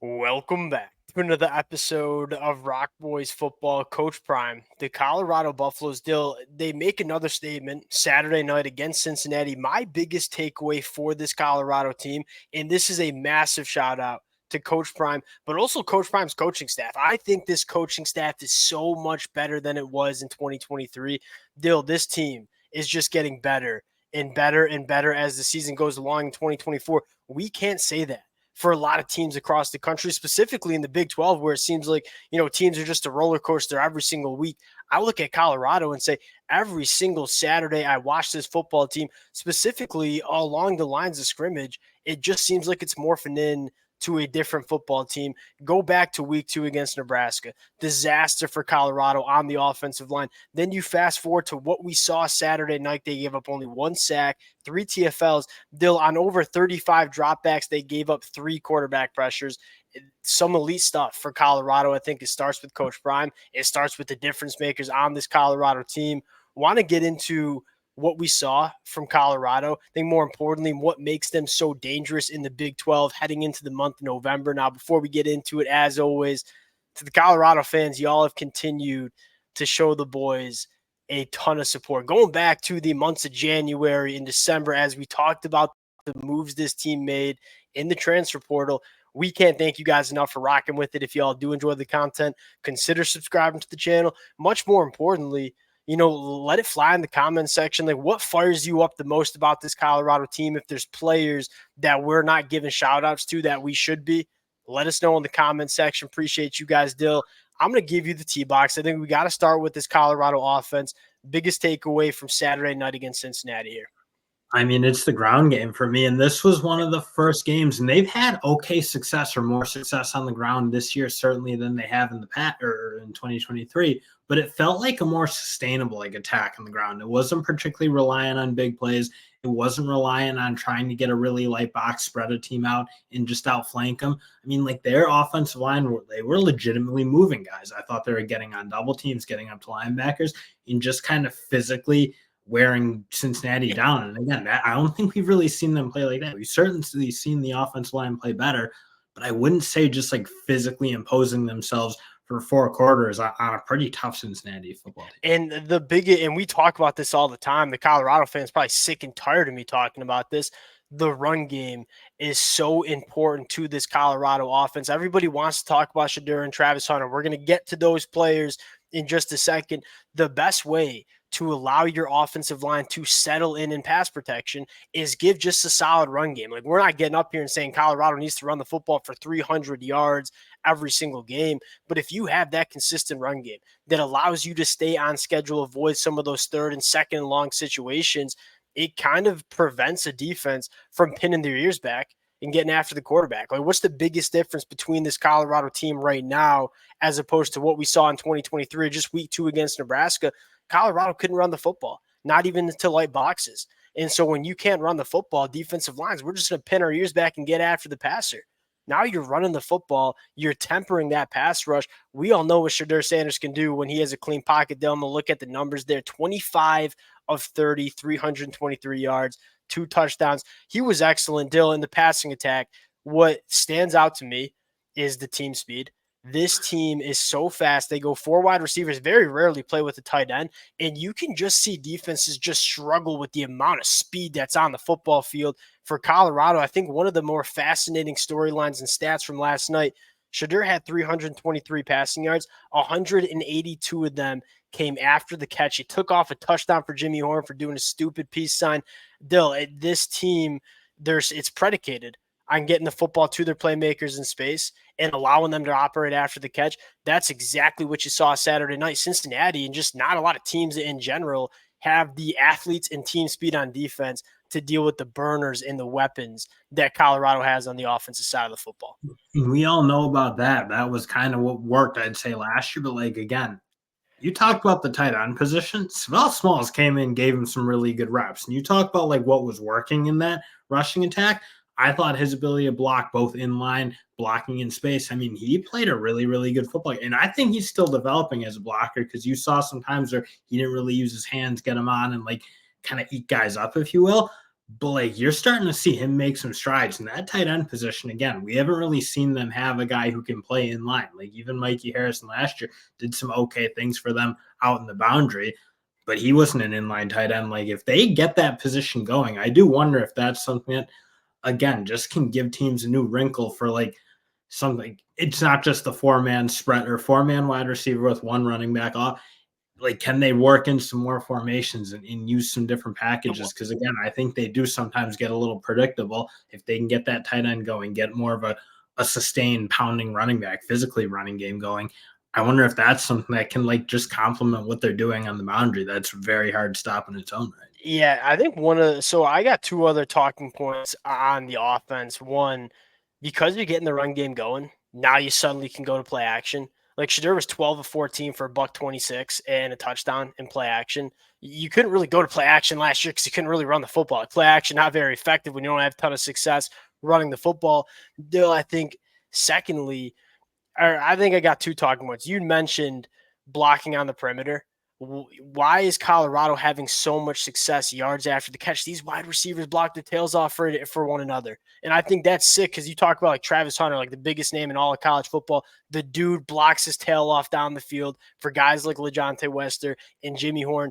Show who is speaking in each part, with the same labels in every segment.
Speaker 1: Welcome back to another episode of Rock Boys Football. Coach Prime, the Colorado Buffaloes they make another statement Saturday night against Cincinnati. My biggest takeaway for this Colorado team, and this is a massive shout out to Coach Prime, but also Coach Prime's coaching staff. I think this coaching staff is so much better than it was in 2023. This team is just getting better and better and better as the season goes along in 2024. We can't say that for a lot of teams across the country, specifically in the Big 12, where it seems like, teams are just a roller coaster every single week. I look at Colorado and say every single Saturday I watch this football team, specifically along the lines of scrimmage, it just seems like it's morphing in to a different football team. Go back to week 2 against Nebraska. Disaster for Colorado on the offensive line. Then you fast forward to what we saw Saturday night. They gave up only 1 sack, 3 TFLs. On over 35 dropbacks, they gave up 3 quarterback pressures. Some elite stuff for Colorado. I think it starts with Coach Prime. It starts with the difference makers on this Colorado team. Want to get into what we saw from Colorado. I think more importantly, what makes them so dangerous in the Big 12 heading into the month of November. Now, before we get into it, as always, to the Colorado fans, y'all have continued to show the boys a ton of support. Going back to the months of January and December, as we talked about the moves this team made in the transfer portal, we can't thank you guys enough for rocking with it. If y'all do enjoy the content, consider subscribing to the channel. Much more importantly, let it fly in the comment section. Like, what fires you up the most about this Colorado team? If there's players that we're not giving shout outs to that we should be, let us know in the comment section. Appreciate you guys, Dill. I'm going to give you the T-box. I think we got to start with this Colorado offense. Biggest takeaway from Saturday night against Cincinnati here.
Speaker 2: I mean, it's the ground game for me, and this was one of the first games, and they've had okay success or more success on the ground this year, certainly than they have in the past or in 2023. But it felt like a more sustainable attack on the ground. It wasn't particularly reliant on big plays. It wasn't reliant on trying to get a really light box, spread a team out, and just outflank them. I mean, their offensive line, they were legitimately moving guys. I thought they were getting on double teams, getting up to linebackers, and just kind of physically wearing Cincinnati down. And again, I don't think we've really seen them play like that. We've certainly seen the offensive line play better, but I wouldn't say just physically imposing themselves for 4 quarters on a pretty tough Cincinnati football team.
Speaker 1: And we talk about this all the time. The Colorado fans probably sick and tired of me talking about this. The run game is so important to this Colorado offense. Everybody wants to talk about Shadur and Travis Hunter. We're going to get to those players in just a second. The best way to allow your offensive line to settle in pass protection is give just a solid run game. We're not getting up here and saying Colorado needs to run the football for 300 yards every single game. But if you have that consistent run game that allows you to stay on schedule, avoid some of those 3rd and 2nd and long situations, it kind of prevents a defense from pinning their ears back and getting after the quarterback. What's the biggest difference between this Colorado team right now as opposed to what we saw in 2023, just week 2 against Nebraska? Colorado couldn't run the football, not even to light boxes. And so when you can't run the football, defensive lines, we're just going to pin our ears back and get after the passer. Now you're running the football. You're tempering that pass rush. We all know what Shadur Sanders can do when he has a clean pocket. They'll look at the numbers there. 25 of 30, 323 yards, 2 touchdowns. He was excellent, Dill, in the passing attack. What stands out to me is the team speed. This team is so fast. They go 4 wide receivers, very rarely play with a tight end, and you can just see defenses just struggle with the amount of speed that's on the football field. For Colorado, I think one of the more fascinating storylines and stats from last night, Shadur had 323 passing yards. 182 of them came after the catch. He took off a touchdown for Jimmy Horn for doing a stupid peace sign. Dill, this team, it's predicated on getting the football to their playmakers in space and allowing them to operate after the catch. That's exactly what you saw Saturday night. Cincinnati, and just not a lot of teams in general, have the athletes and team speed on defense to deal with the burners and the weapons that Colorado has on the offensive side of the football.
Speaker 2: We all know about that. That was kind of what worked, I'd say, last year. But again, you talked about the tight end position. Svel Smalls came in, gave him some really good reps. And you talk about what was working in that rushing attack. I thought his ability to block both in line, blocking in space. I mean, he played a really, really good football. And I think he's still developing as a blocker, because you saw some times where he didn't really use his hands, get him on, and kind of eat guys up, if you will. But like you're starting to see him make some strides in that tight end position again. We haven't really seen them have a guy who can play in line. Like even Mikey Harrison last year did some okay things for them out in the boundary, but he wasn't an inline tight end. Like if they get that position going, I do wonder if that's something that again just can give teams a new wrinkle for like something. It's not just the 4-man spread or 4-man wide receiver with one running back off. Like, can they work in some more formations and use some different packages? Because again, I think they do sometimes get a little predictable if they can get that tight end going, get more of a sustained pounding running back, physically running game going. I wonder if that's something that can like just complement what they're doing on the boundary. That's very hard to stop in its own right.
Speaker 1: Yeah, I think so I got two other talking points on the offense. One, because you're getting the run game going, now you suddenly can go to play action. Like Shadur was 12 of 14 for a buck 26 and a touchdown in play action. You couldn't really go to play action last year because you couldn't really run the football. Play action not very effective when you don't have a ton of success running the football. Still, I think secondly, or I think I got two talking points. You mentioned blocking on the perimeter. Why is Colorado having so much success yards after the catch? These wide receivers block their tails off for one another. And I think that's sick because you talk about like Travis Hunter, like the biggest name in all of college football. The dude blocks his tail off down the field for guys like LeJontay Wester and Jimmy Horn.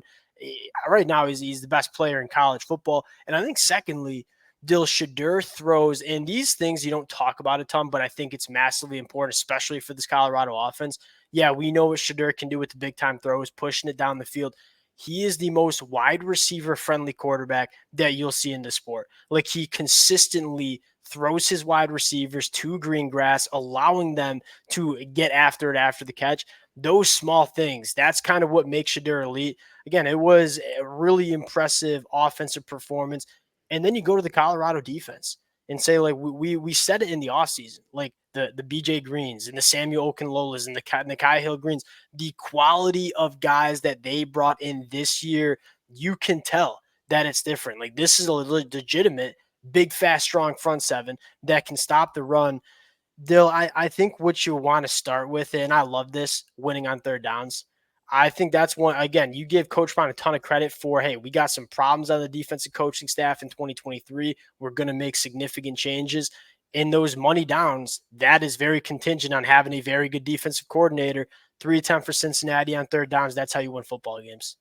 Speaker 1: Right now, he's the best player in college football. And I think secondly, Dill Shadur throws, and these things you don't talk about a ton, but I think it's massively important, especially for this Colorado offense. Yeah, we know what Shadur can do with the big time throws, pushing it down the field. He is the most wide receiver friendly quarterback that you'll see in the sport. Like he consistently throws his wide receivers to green grass, allowing them to get after it after the catch. Those small things, that's kind of what makes Shadur elite. Again, it was a really impressive offensive performance. And then you go to the Colorado defense and say, like, we said it in the offseason, like the BJ Greens and the Samuel Okunlolas and the Kai Hill Greens, the quality of guys that they brought in this year, you can tell that it's different. Like this is a legitimate, big, fast, strong front seven that can stop the run. Dill, I think what you want to start with, and I love this, winning on third downs. I think that's one, again, you give Coach Brown a ton of credit for, hey, we got some problems on the defensive coaching staff in 2023. We're going to make significant changes. In those money downs, that is very contingent on having a very good defensive coordinator. 3-10 for Cincinnati on third downs. That's how you win football games.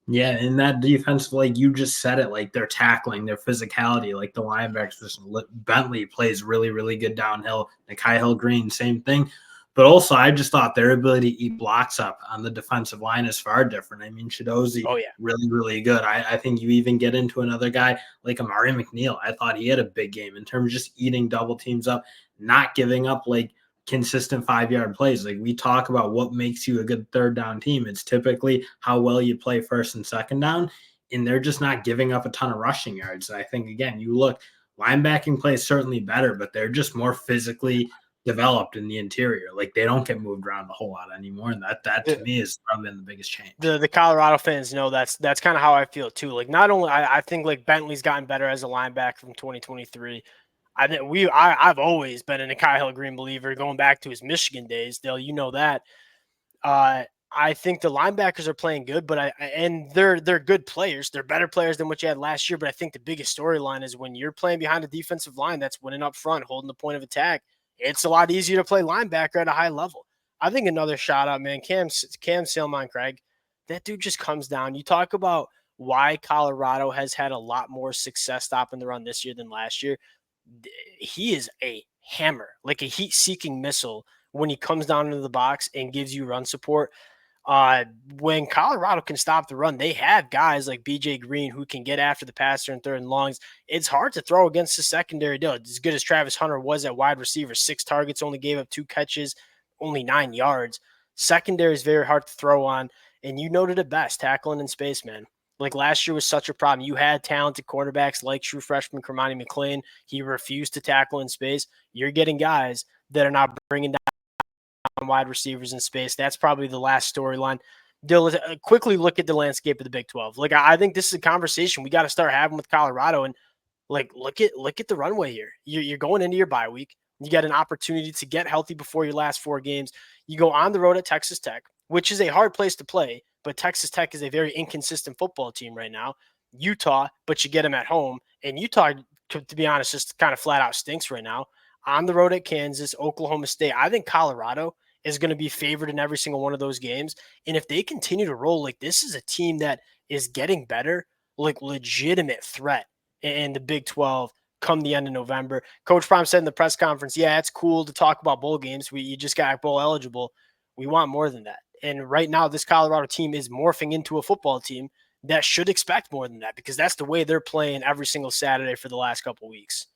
Speaker 2: Yeah, and that defense, like you just said it, like their tackling, their physicality, like the linebackers position. Bentley plays really, really good downhill. Nikai Hill Green, same thing. But also, I just thought their ability to eat blocks up on the defensive line is far different. I mean, Shadozi,
Speaker 1: Oh, yeah.
Speaker 2: really, really good. I think you even get into another guy like Amari McNeil. I thought he had a big game in terms of just eating double teams up, not giving up like consistent 5-yard plays. Like we talk about what makes you a good third down team. It's typically how well you play first and second down, and they're just not giving up a ton of rushing yards. I think again, you look, linebacking play is certainly better, but they're just more physically developed in the interior. Like they don't get moved around a whole lot anymore. And that to me is probably been the biggest change.
Speaker 1: The Colorado fans know that's kind of how I feel too. Like not only I think like Bentley's gotten better as a linebacker from 2023. I've always been a Kyle Hill Green believer going back to his Michigan days. Dale, you know that. I think the linebackers are playing good, but they're good players. They're better players than what you had last year. But I think the biggest storyline is when you're playing behind a defensive line that's winning up front, holding the point of attack. It's a lot easier to play linebacker at a high level. I think another shout out, man, Cam Silmon Craig. That dude just comes down. You talk about why Colorado has had a lot more success stopping the run this year than last year. He is a hammer, like a heat-seeking missile when he comes down into the box and gives you run support. When Colorado can stop the run, they have guys like BJ Green who can get after the passer in third and longs. It's hard to throw against the secondary. Deal as good as Travis Hunter was at wide receiver, 6 targets, only gave up 2 catches, only 9 yards. Secondary is very hard to throw on, and you noted it best, tackling in space, man. Like last year was such a problem. You had talented quarterbacks like true freshman Kermani McLean. He refused to tackle in space. You're getting guys that are not bringing down wide receivers in space. That's probably the last storyline. Dylan, quickly look at the landscape of the Big 12. Like I think this is a conversation we got to start having with Colorado, and like look at the runway here. You're going into your bye week. You get an opportunity to get healthy before your last 4 games. You go on the road at Texas Tech, which is a hard place to play, but Texas Tech is a very inconsistent football team right now. Utah, but you get them at home, And Utah, to be honest, just kind of flat out stinks right now. On the road at Kansas, Oklahoma State. I think Colorado is going to be favored in every single one of those games. And if they continue to roll, like this is a team that is getting better, like legitimate threat in the Big 12 come the end of November. Coach Prime said in the press conference, yeah, it's cool to talk about bowl games. You just got bowl eligible. We want more than that. And right now, this Colorado team is morphing into a football team that should expect more than that because that's the way they're playing every single Saturday for the last couple of weeks.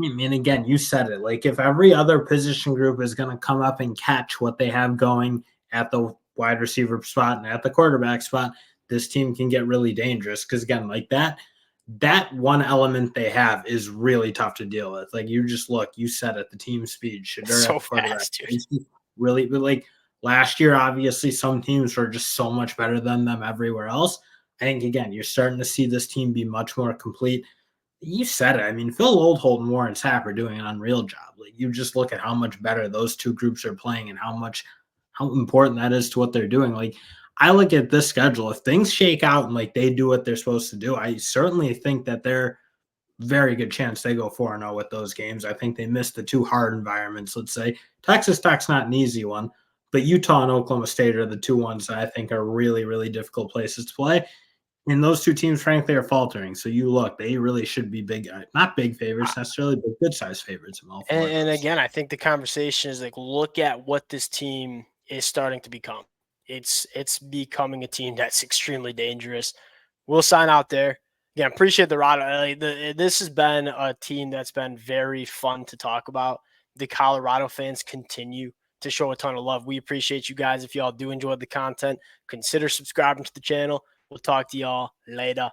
Speaker 2: I mean, again, you said it. Like, if every other position group is going to come up and catch what they have going at the wide receiver spot and at the quarterback spot, this team can get really dangerous. Because again, like that one element they have is really tough to deal with. Like, you just look, you said it, the team speed,
Speaker 1: It's
Speaker 2: Shadur at
Speaker 1: so
Speaker 2: the quarterback,
Speaker 1: fast, dude.
Speaker 2: really, but like last year, obviously, some teams were just so much better than them everywhere else. I think again, you're starting to see this team be much more complete. You said it. I mean, Phil Oldholt and Warren Sapp are doing an unreal job. Like, you just look at how much better those two groups are playing and how important that is to what they're doing. Like, I look at this schedule. If things shake out and like they do what they're supposed to do, I certainly think that they're very good chance they go 4-0 with those games. I think they missed the two hard environments. Let's say Texas Tech's not an easy one, but Utah and Oklahoma State are the two ones that I think are really, really difficult places to play. And those two teams, frankly, are faltering. So you look, they really should be big, not big favorites necessarily, but good size favorites in all four of
Speaker 1: And
Speaker 2: those.
Speaker 1: again, I think the conversation is like, look at what this team is starting to become. It's becoming a team that's extremely dangerous. We'll sign out there. Again, appreciate the rod. This has been a team that's been very fun to talk about. The Colorado fans continue to show a ton of love. We appreciate you guys. If y'all do enjoy the content, consider subscribing to the channel. We'll talk to y'all later.